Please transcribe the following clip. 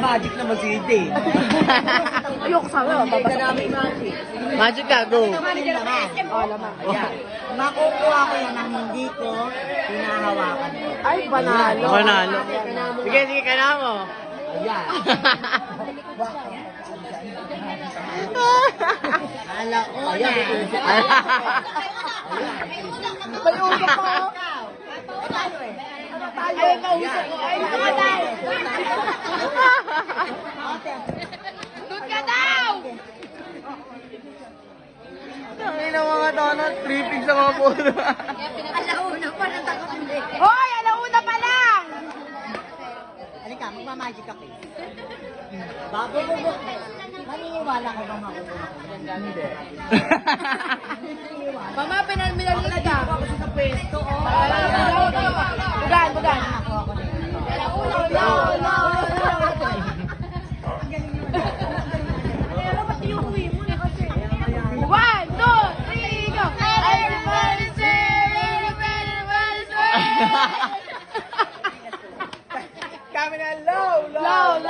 Magic naman si Ide. Ayoko sa akin. Hindi namin magic. Magic ka, go. Oh, laman. Ayan. Makukuha ko yan ang hindi ko hinahawakan. Ay, panalo. Manalo. Sige, sige ka na mo. Ayan. Alauna. May usap pa. Ay, mausap ko. Ay, namatay. Doon ka daw! Tangin na mga donut, tripping sa mga puno. Alauna pa ng taga-ulit. Hoy, alauna pa lang! Halika, magmamagic ako. Bago. Maniniwala ka bang makukuha ko? Hindi. Mama, pinalmilalit ka. Ako sa pwesto, oh. Bugan. Ako na yun. One, two, three, go! Everybody's here, everybody's here! Kami na low. Low.